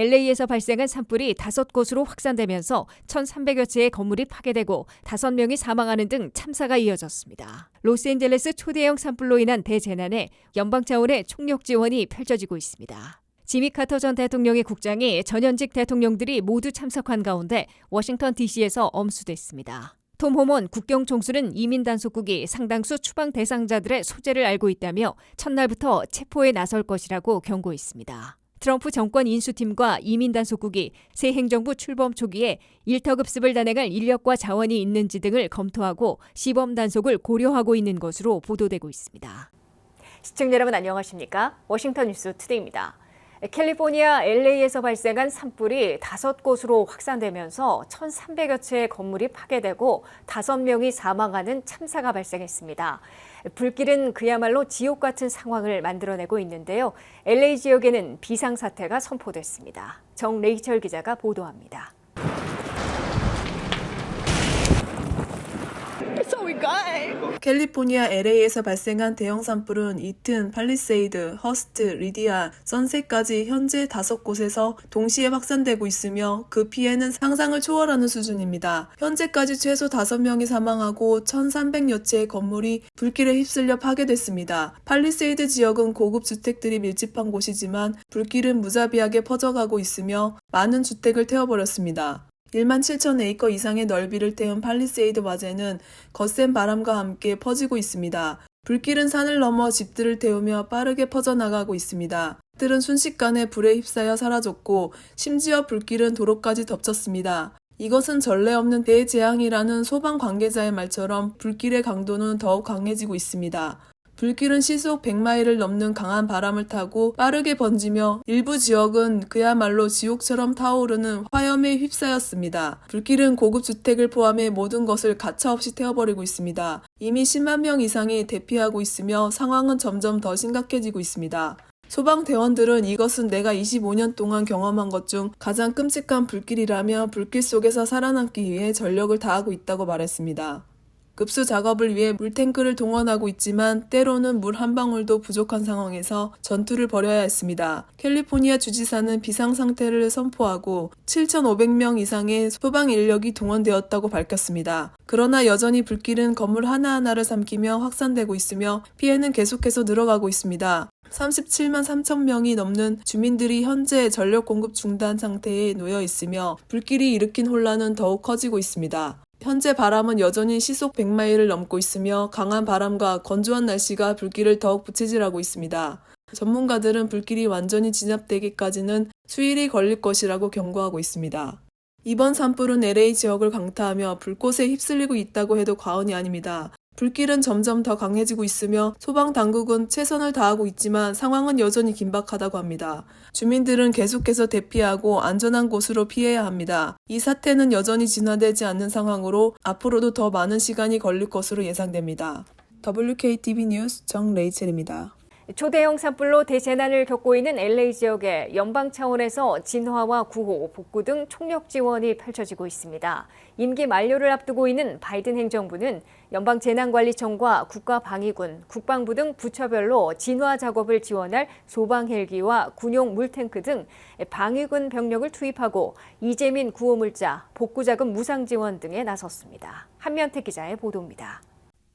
LA에서 발생한 산불이 5곳으로 확산되면서 1,300여 채의 건물이 파괴되고 5명이 사망하는 등 참사가 이어졌습니다. 로스앤젤레스 초대형 산불로 인한 대재난에 연방 차원의 총력 지원이 펼쳐지고 있습니다. 지미 카터 전 대통령의 국장이 전현직 대통령들이 모두 참석한 가운데 워싱턴 DC에서 엄수됐습니다. 톰 호먼 국경 총수는 이민 단속국이 상당수 추방 대상자들의 소재를 알고 있다며 첫날부터 체포에 나설 것이라고 경고했습니다. 트럼프 정권 인수팀과 이민단속국이 새 행정부 출범 초기에 일터급습을 단행할 인력과 자원이 있는지 등을 검토하고 시범 단속을 고려하고 있는 것으로 보도되고 있습니다. 시청자 여러분 안녕하십니까? 워싱턴 뉴스 투데이입니다. 캘리포니아 LA에서 발생한 산불이 5곳으로 확산되면서 1,300여 채의 건물이 파괴되고 5명이 사망하는 참사가 발생했습니다. 불길은 그야말로 지옥 같은 상황을 만들어내고 있는데요. LA 지역에는 비상사태가 선포됐습니다. 정레이철 기자가 보도합니다. 캘리포니아 LA에서 발생한 대형 산불은 이튼, 팔리세이드, 허스트, 리디아, 선셋까지 현재 5곳에서 동시에 확산되고 있으며 그 피해는 상상을 초월하는 수준입니다. 현재까지 최소 5명이 사망하고 1,300여 채의 건물이 불길에 휩쓸려 파괴됐습니다. 팔리세이드 지역은 고급 주택들이 밀집한 곳이지만 불길은 무자비하게 퍼져가고 있으며 많은 주택을 태워버렸습니다. 1만 7천 에이커 이상의 넓이를 태운 팔리세이드 화재는 거센 바람과 함께 퍼지고 있습니다. 불길은 산을 넘어 집들을 태우며 빠르게 퍼져나가고 있습니다. 들은 순식간에 불에 휩싸여 사라졌고 심지어 불길은 도로까지 덮쳤습니다. 이것은 전례 없는 대재앙이라는 소방 관계자의 말처럼 불길의 강도는 더욱 강해지고 있습니다. 불길은 시속 100마일을 넘는 강한 바람을 타고 빠르게 번지며 일부 지역은 그야말로 지옥처럼 타오르는 화염에 휩싸였습니다. 불길은 고급 주택을 포함해 모든 것을 가차없이 태워버리고 있습니다. 이미 10만 명 이상이 대피하고 있으며 상황은 점점 더 심각해지고 있습니다. 소방대원들은 이것은 내가 25년 동안 경험한 것 중 가장 끔찍한 불길이라며 불길 속에서 살아남기 위해 전력을 다하고 있다고 말했습니다. 급수 작업을 위해 물탱크를 동원하고 있지만 때로는 물 한 방울도 부족한 상황에서 전투를 벌여야 했습니다. 캘리포니아 주지사는 비상상태를 선포하고 7,500명 이상의 소방 인력이 동원되었다고 밝혔습니다. 그러나 여전히 불길은 건물 하나하나를 삼키며 확산되고 있으며 피해는 계속해서 늘어가고 있습니다. 37만 3천 명이 넘는 주민들이 현재 전력 공급 중단 상태에 놓여 있으며 불길이 일으킨 혼란은 더욱 커지고 있습니다. 현재 바람은 여전히 시속 100마일을 넘고 있으며 강한 바람과 건조한 날씨가 불길을 더욱 부채질하고 있습니다. 전문가들은 불길이 완전히 진압되기까지는 수일이 걸릴 것이라고 경고하고 있습니다. 이번 산불은 LA 지역을 강타하며 불꽃에 휩쓸리고 있다고 해도 과언이 아닙니다. 불길은 점점 더 강해지고 있으며 소방당국은 최선을 다하고 있지만 상황은 여전히 긴박하다고 합니다. 주민들은 계속해서 대피하고 안전한 곳으로 피해야 합니다. 이 사태는 여전히 진화되지 않는 상황으로 앞으로도 더 많은 시간이 걸릴 것으로 예상됩니다. WKTV 뉴스 정레이첼입니다. 초대형 산불로 대재난을 겪고 있는 LA 지역에 연방 차원에서 진화와 구호, 복구 등 총력 지원이 펼쳐지고 있습니다. 임기 만료를 앞두고 있는 바이든 행정부는 연방재난관리청과 국가방위군, 국방부 등 부처별로 진화 작업을 지원할 소방 헬기와 군용 물탱크 등 방위군 병력을 투입하고 이재민 구호물자, 복구자금 무상 지원 등에 나섰습니다. 한면태 기자의 보도입니다.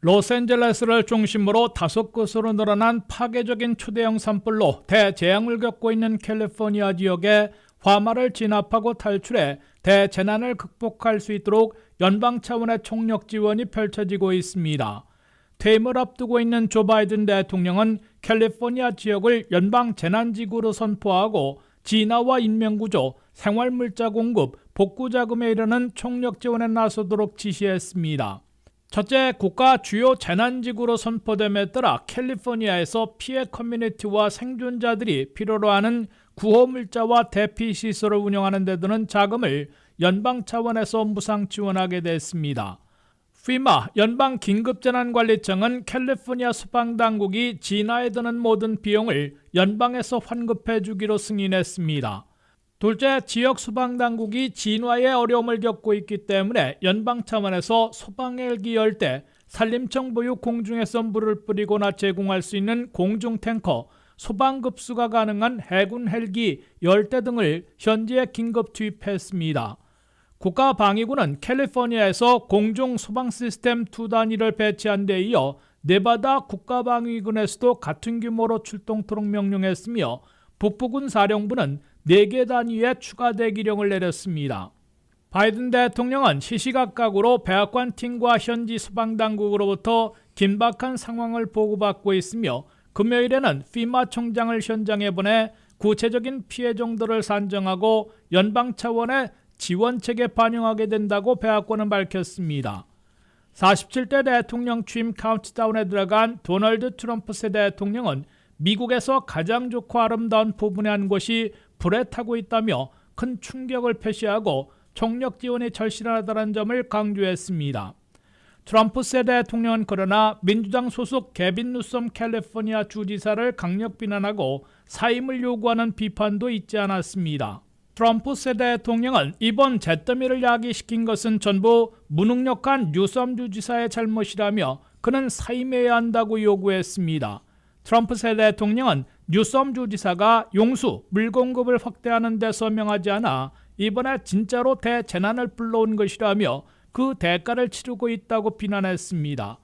로스앤젤레스를 중심으로 5곳으로 늘어난 파괴적인 초대형 산불로 대재앙을 겪고 있는 캘리포니아 지역에 화마를 진압하고 탈출해 대재난을 극복할 수 있도록 연방 차원의 총력 지원이 펼쳐지고 있습니다. 퇴임을 앞두고 있는 조 바이든 대통령은 캘리포니아 지역을 연방 재난지구로 선포하고 진화와 인명구조, 생활물자 공급, 복구 자금에 이르는 총력 지원에 나서도록 지시했습니다. 첫째, 국가 주요 재난지구로 선포됨에 따라 캘리포니아에서 피해 커뮤니티와 생존자들이 필요로 하는 구호물자와 대피시설을 운영하는 데 드는 자금을 연방 차원에서 무상 지원하게 됐습니다. FEMA 연방 긴급재난관리청은 캘리포니아 소방당국이 진화에 드는 모든 비용을 연방에서 환급해 주기로 승인했습니다. 둘째, 지역 소방당국이 진화에 어려움을 겪고 있기 때문에 연방 차원에서 소방 헬기 열 대, 산림청 보유 공중에서 물을 뿌리거나 제공할 수 있는 공중 탱커, 소방급수가 가능한 해군 헬기 10대 등을 현지에 긴급 투입했습니다. 국가방위군은 캘리포니아에서 공중 소방 시스템 2단위를 배치한 데 이어 네바다 국가방위군에서도 같은 규모로 출동토록 명령했으며 북부군 사령부는 4개 단위의 추가 대기령을 내렸습니다. 바이든 대통령은 시시각각으로 백악관 팀과 현지 소방당국으로부터 긴박한 상황을 보고받고 있으며 금요일에는 FEMA 총장을 현장에 보내 구체적인 피해 정도를 산정하고 연방 차원의 지원책에 반영하게 된다고 백악관은 밝혔습니다. 47대 대통령 취임 카운트다운에 들어간 도널드 트럼프 새 대통령은 미국에서 가장 좋고 아름다운 부분의 한 곳이 불에 타고 있다며 큰 충격을 표시하고 총력 지원이 절실하다는 점을 강조했습니다. 트럼프 새 대통령은 그러나 민주당 소속 게빈 뉴섬 캘리포니아 주지사를 강력 비난하고 사임을 요구하는 비판도 있지 않았습니다. 트럼프 새 대통령은 이번 잿더미를 야기시킨 것은 전부 무능력한 뉴섬 주지사의 잘못이라며 그는 사임해야 한다고 요구했습니다. 트럼프 새 대통령은 뉴섬 주지사가 용수, 물 공급을 확대하는 데 서명하지 않아 이번에 진짜로 대재난을 불러온 것이라며 그 대가를 치르고 있다고 비난했습니다.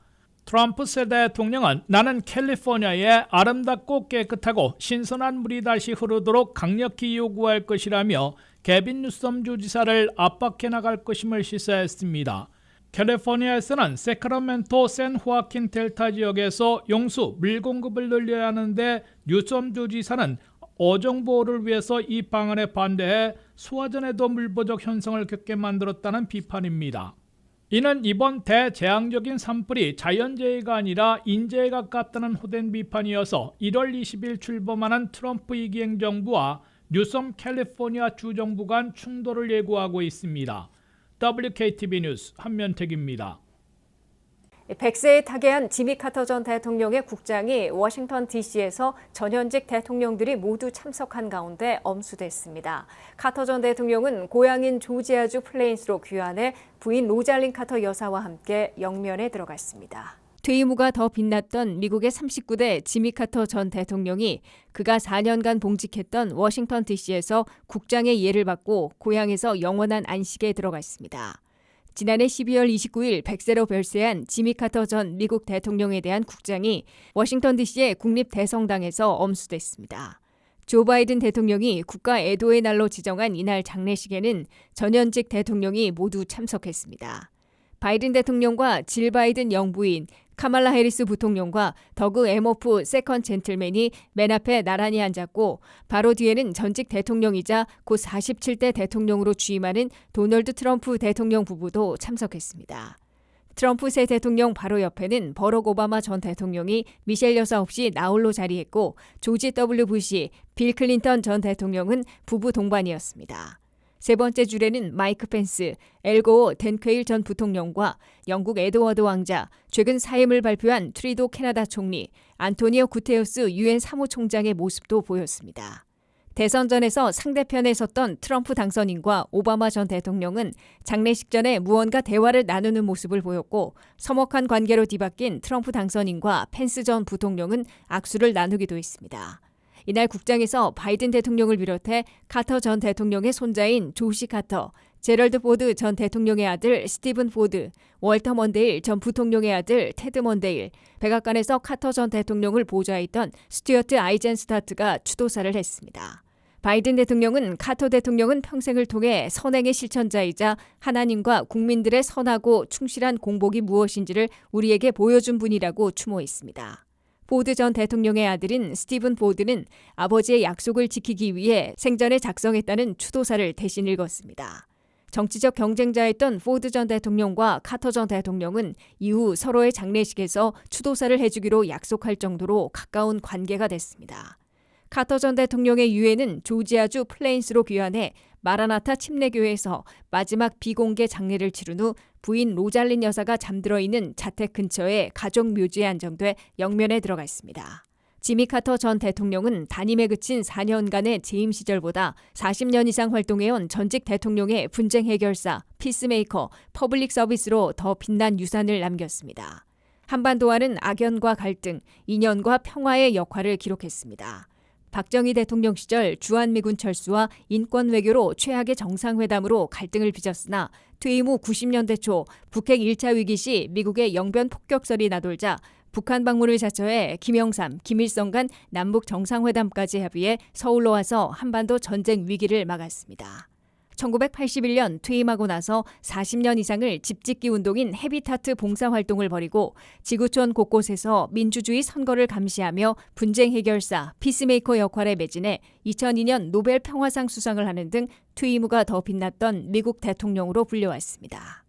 트럼프 새 대통령은 나는 캘리포니아에 아름답고 깨끗하고 신선한 물이 다시 흐르도록 강력히 요구할 것이라며 게빈 뉴섬 주지사를 압박해 나갈 것임을 시사했습니다. 캘리포니아에서는 세크라멘토 샌호아킨 델타 지역에서 용수, 물 공급을 늘려야 하는데 뉴섬 주지사는 어종보호를 위해서 이 방안에 반대해 소화전에도 물 부족 현상을 겪게 만들었다는 비판입니다. 이는 이번 대재앙적인 산불이 자연재해가 아니라 인재에 가깝다는 호된 비판이어서 1월 20일 출범하는 트럼프 2기 행정부와 뉴섬 캘리포니아 주정부 간 충돌을 예고하고 있습니다. WKTV 뉴스 한면택입니다. 100세에 타계한 지미 카터 전 대통령의 국장이 워싱턴 DC에서 전현직 대통령들이 모두 참석한 가운데 엄수됐습니다. 카터 전 대통령은 고향인 조지아주 플레인스로 귀환해 부인 로잘린 카터 여사와 함께 영면에 들어갔습니다. 퇴임 후가 더 빛났던 미국의 39대 지미 카터 전 대통령이 그가 4년간 봉직했던 워싱턴 DC에서 국장의 예를 받고 고향에서 영원한 안식에 들어갔습니다. 지난해 12월 29일 100세로 별세한 지미 카터 전 미국 대통령에 대한 국장이 워싱턴 DC의 국립대성당에서 엄수됐습니다. 조 바이든 대통령이 국가 애도의 날로 지정한 이날 장례식에는 전현직 대통령이 모두 참석했습니다. 바이든 대통령과 질 바이든 영부인, 카말라 해리스 부통령과 더그 에머프 세컨 젠틀맨이 맨 앞에 나란히 앉았고 바로 뒤에는 전직 대통령이자 곧 47대 대통령으로 취임하는 도널드 트럼프 대통령 부부도 참석했습니다. 트럼프 새 대통령 바로 옆에는 버럭 오바마 전 대통령이 미셸 여사 없이 나홀로 자리했고 조지 W. 부시, 빌 클린턴 전 대통령은 부부 동반이었습니다. 세 번째 줄에는 마이크 펜스, 엘고어 댄 퀘일 전 부통령과 영국 에드워드 왕자, 최근 사임을 발표한 트리도 캐나다 총리, 안토니오 구테우스 유엔 사무총장의 모습도 보였습니다. 대선 전에서 상대편에 섰던 트럼프 당선인과 오바마 전 대통령은 장례식 전에 무언가 대화를 나누는 모습을 보였고 서먹한 관계로 뒤바뀐 트럼프 당선인과 펜스 전 부통령은 악수를 나누기도 했습니다. 이날 국장에서 바이든 대통령을 비롯해 카터 전 대통령의 손자인 조시 카터, 제럴드 포드 전 대통령의 아들 스티븐 포드, 월터 먼데일 전 부통령의 아들 테드 먼데일, 백악관에서 카터 전 대통령을 보좌했던 스튜어트 아이젠스타트가 추도사를 했습니다. 바이든 대통령은 카터 대통령은 평생을 통해 선행의 실천자이자 하나님과 국민들의 선하고 충실한 공복이 무엇인지를 우리에게 보여준 분이라고 추모했습니다. 포드 전 대통령의 아들인 스티븐 포드는 아버지의 약속을 지키기 위해 생전에 작성했다는 추도사를 대신 읽었습니다. 정치적 경쟁자였던 포드 전 대통령과 카터 전 대통령은 이후 서로의 장례식에서 추도사를 해주기로 약속할 정도로 가까운 관계가 됐습니다. 카터 전 대통령의 유해는 조지아주 플레인스로 귀환해 마라나타 침례교회에서 마지막 비공개 장례를 치른 후 부인 로잘린 여사가 잠들어 있는 자택 근처의 가족 묘지에 안정돼 영면에 들어가 있습니다. 지미 카터 전 대통령은 단임에 그친 4년간의 재임 시절보다 40년 이상 활동해온 전직 대통령의 분쟁 해결사, 피스메이커, 퍼블릭 서비스로 더 빛난 유산을 남겼습니다. 한반도와는 악연과 갈등, 인연과 평화의 역할을 기록했습니다. 박정희 대통령 시절 주한미군 철수와 인권 외교로 최악의 정상회담으로 갈등을 빚었으나 퇴임 후 90년대 초 북핵 1차 위기 시 미국의 영변 폭격설이 나돌자 북한 방문을 자처해 김영삼, 김일성 간 남북 정상회담까지 합의해 서울로 와서 한반도 전쟁 위기를 막았습니다. 1981년 퇴임하고 나서 40년 이상을 집짓기 운동인 헤비타트 봉사활동을 벌이고 지구촌 곳곳에서 민주주의 선거를 감시하며 분쟁 해결사, 피스메이커 역할에 매진해 2002년 노벨 평화상 수상을 하는 등 퇴임 후가 더 빛났던 미국 대통령으로 불려왔습니다.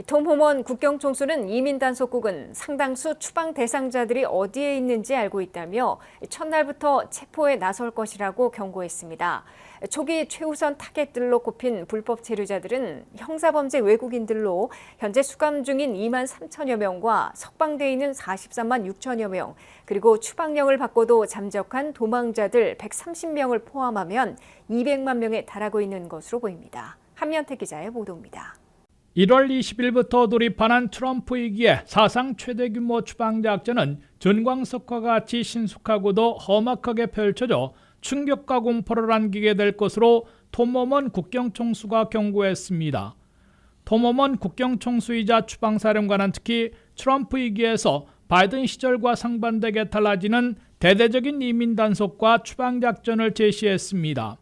톰 호먼 국경총수는 이민단속국은 상당수 추방 대상자들이 어디에 있는지 알고 있다며 첫날부터 체포에 나설 것이라고 경고했습니다. 초기 최우선 타겟들로 꼽힌 불법 체류자들은 형사범죄 외국인들로 현재 수감 중인 2만 3천여 명과 석방돼 있는 43만 6천여 명, 그리고 추방령을 받고도 잠적한 도망자들 130명을 포함하면 200만 명에 달하고 있는 것으로 보입니다. 한면태 기자의 보도입니다. 1월 20일부터 돌입하는 트럼프 위기에 사상 최대 규모 추방작전은 전광석과 같이 신속하고도 험악하게 펼쳐져 충격과 공포를 안기게 될 것으로 톰 호먼 국경총수가 경고했습니다. 톰 호먼 국경총수이자 추방사령관은 특히 트럼프 위기에서 바이든 시절과 상반되게 달라지는 대대적인 이민 단속과 추방작전을 제시했습니다.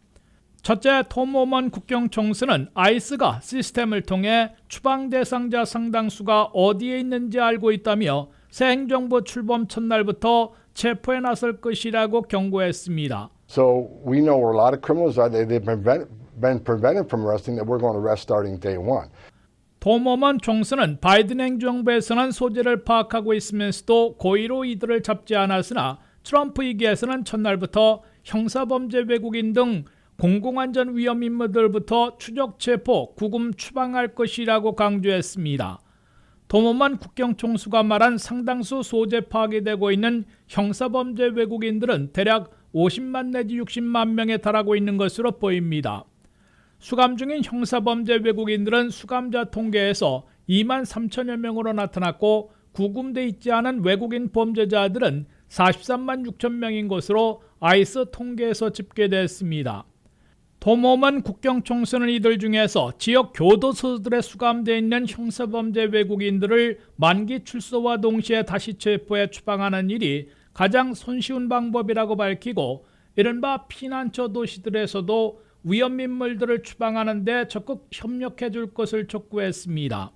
첫째, 톰 호먼 국경총수는 아이스가 시스템을 통해 추방 대상자 상당수가 어디에 있는지 알고 있다며 새 행정부 출범 첫날부터 체포에 나설 것이라고 경고했습니다. So we know where a lot of criminals are. They've been prevented from arresting that we're going to arrest starting day one. 톰 호먼 총수는 바이든 행정부에서는 소재를 파악하고 있으면서도 고의로 이들을 잡지 않았으나 트럼프 위기에서는 첫날부터 형사범죄 외국인 등 공공안전 위험 인물들부터 추적 체포, 구금 추방할 것이라고 강조했습니다. 톰 호먼 국경총수가 말한 상당수 소재 파악되고 있는 형사범죄 외국인들은 대략 50만 내지 60만 명에 달하고 있는 것으로 보입니다. 수감 중인 형사범죄 외국인들은 수감자 통계에서 2만 3천여 명으로 나타났고 구금돼 있지 않은 외국인 범죄자들은 43만 6천 명인 것으로 아이스 통계에서 집계됐습니다. 톰 호먼 국경총수는 이들 중에서 지역 교도소들에 수감되어 있는 형사범죄 외국인들을 만기 출소와 동시에 다시 체포해 추방하는 일이 가장 손쉬운 방법이라고 밝히고 이른바 피난처 도시들에서도 위험인물들을 추방하는 데 적극 협력해 줄 것을 촉구했습니다.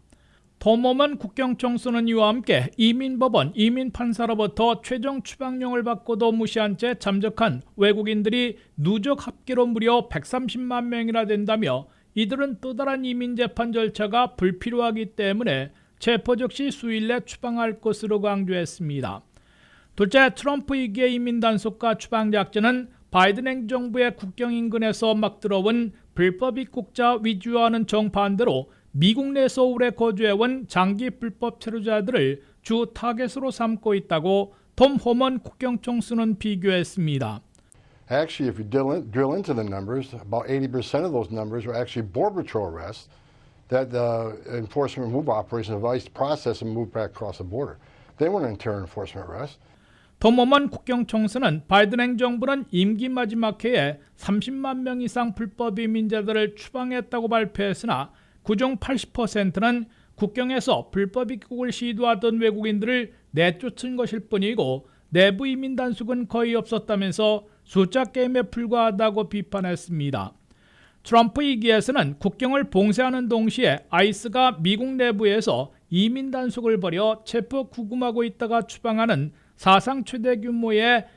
톰 호먼 국경총수는 이와 함께 이민법원, 이민판사로부터 최종 추방령을 받고도 무시한 채 잠적한 외국인들이 누적 합계로 무려 130만 명이나 된다며 이들은 또 다른 이민재판 절차가 불필요하기 때문에 체포 즉시 수일 내 추방할 것으로 강조했습니다. 둘째, 트럼프 위기의 이민단속과 추방작전은 바이든 행정부의 국경 인근에서 막 들어온 불법 입국자 위주화하는 정반대로 미국 내 서울에 거주해온 장기 불법 체류자들을 주 타겟으로 삼고 있다고 톰 호먼 국경총수는 비교했습니다. Actually, if you drill into the numbers, about 80% of those numbers were actually Border Patrol arrests that the enforcement remove operation of ICE processed and moved back across the border. They weren't intern enforcement arrests. 톰 호먼 국경총수는 바이든 행정부는 임기 마지막 해에 30만 명 이상 불법 이민자들을 추방했다고 발표했으나 그중 80%는 국경에서 불법 입국을 시도하던 외국인들을 내쫓은 것일 뿐이고 내부 이민 단속은 거의 없었다면서 숫자 게임에 불과하다고 비판했습니다. 트럼프 위기에서는 국경을 봉쇄하는 동시에 아이스가 미국 내부에서 이민 단속을 벌여 체포 구금하고 있다가 추방하는 사상 최대 규모의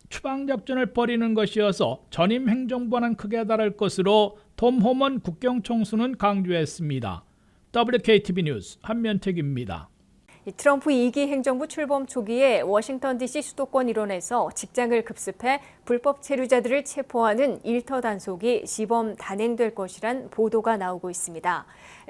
추방작전을 벌이는 것이어서 전임 행정부와는 크게 다를 것으로 톰 호먼 국경총수는 강조했습니다. WKTV 뉴스 한면택입니다. 트럼프 2기 행정부 출범 초기에 워싱턴 DC 수도권 일원에서 직장을 급습해 불법 체류자들을 체포하는 일터 단속이 시범 단행될 것이란 보도가 나오고 있습니다.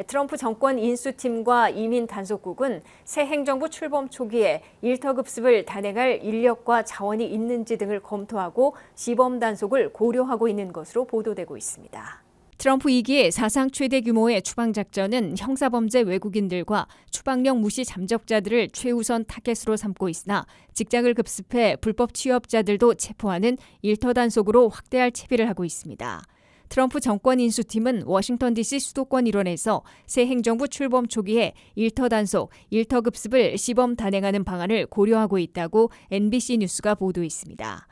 트럼프 정권 인수팀과 이민 단속국은 새 행정부 출범 초기에 일터 급습을 단행할 인력과 자원이 있는지 등을 검토하고 시범 단속을 고려하고 있는 것으로 보도되고 있습니다. 트럼프 2기의 사상 최대 규모의 추방작전은 형사범죄 외국인들과 추방령 무시 잠적자들을 최우선 타겟으로 삼고 있으나 직장을 급습해 불법 취업자들도 체포하는 일터 단속으로 확대할 채비를 하고 있습니다. 트럼프 정권 인수팀은 워싱턴 DC 수도권 일원에서 새 행정부 출범 초기에 일터 단속, 일터 급습을 시범 단행하는 방안을 고려하고 있다고 NBC 뉴스가 보도했습니다.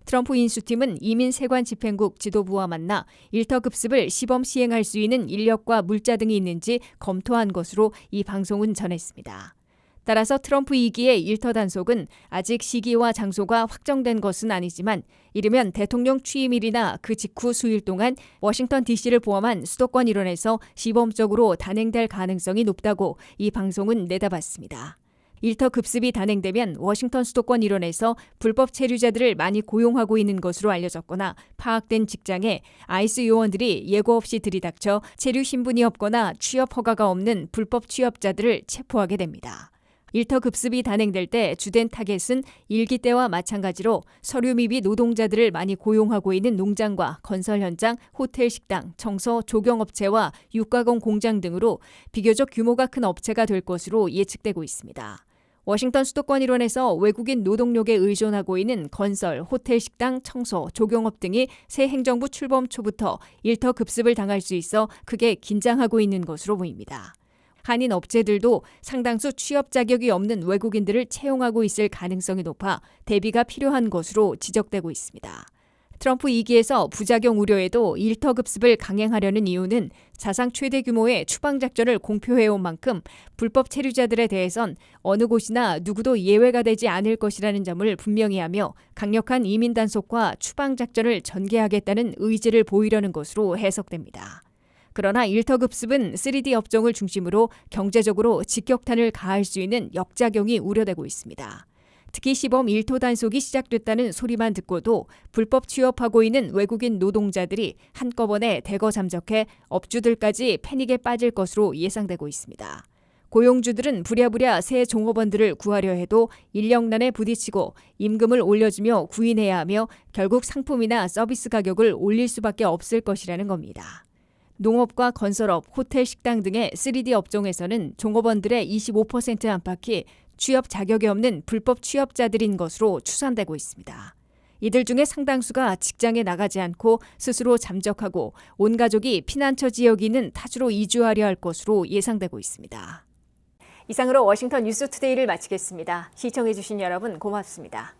트럼프 인수팀은 이민 세관 집행국 지도부와 만나 일터 급습을 시범 시행할 수 있는 인력과 물자 등이 있는지 검토한 것으로 이 방송은 전했습니다. 따라서 트럼프 2기의 일터 단속은 아직 시기와 장소가 확정된 것은 아니지만 이르면 대통령 취임일이나 그 직후 수일 동안 워싱턴 DC를 포함한 수도권 일원에서 시범적으로 단행될 가능성이 높다고 이 방송은 내다봤습니다. 일터 급습이 단행되면 워싱턴 수도권 일원에서 불법 체류자들을 많이 고용하고 있는 것으로 알려졌거나 파악된 직장에 아이스 요원들이 예고 없이 들이닥쳐 체류 신분이 없거나 취업 허가가 없는 불법 취업자들을 체포하게 됩니다. 일터 급습이 단행될 때 주된 타겟은 1기 때와 마찬가지로 서류 미비 노동자들을 많이 고용하고 있는 농장과 건설 현장, 호텔 식당, 청소, 조경업체와 육가공 공장 등으로 비교적 규모가 큰 업체가 될 것으로 예측되고 있습니다. 워싱턴 수도권 일원에서 외국인 노동력에 의존하고 있는 건설, 호텔 식당, 청소, 조경업 등이 새 행정부 출범 초부터 일터 급습을 당할 수 있어 크게 긴장하고 있는 것으로 보입니다. 한인 업체들도 상당수 취업 자격이 없는 외국인들을 채용하고 있을 가능성이 높아 대비가 필요한 것으로 지적되고 있습니다. 트럼프 2기에서 부작용 우려에도 일터 급습을 강행하려는 이유는 사상 최대 규모의 추방작전을 공표해온 만큼 불법 체류자들에 대해선 어느 곳이나 누구도 예외가 되지 않을 것이라는 점을 분명히 하며 강력한 이민 단속과 추방작전을 전개하겠다는 의지를 보이려는 것으로 해석됩니다. 그러나 일터 급습은 3D 업종을 중심으로 경제적으로 직격탄을 가할 수 있는 역작용이 우려되고 있습니다. 특히 시범 일터 단속이 시작됐다는 소리만 듣고도 불법 취업하고 있는 외국인 노동자들이 한꺼번에 대거 잠적해 업주들까지 패닉에 빠질 것으로 예상되고 있습니다. 고용주들은 부랴부랴 새 종업원들을 구하려 해도 인력난에 부딪히고 임금을 올려주며 구인해야 하며 결국 상품이나 서비스 가격을 올릴 수밖에 없을 것이라는 겁니다. 농업과 건설업, 호텔, 식당 등의 3D 업종에서는 종업원들의 25% 안팎이 취업 자격이 없는 불법 취업자들인 것으로 추산되고 있습니다. 이들 중에 상당수가 직장에 나가지 않고 스스로 잠적하고 온 가족이 피난처 지역이 있는 타주로 이주하려 할 것으로 예상되고 있습니다. 이상으로 워싱턴 뉴스투데이를 마치겠습니다. 시청해주신 여러분 고맙습니다.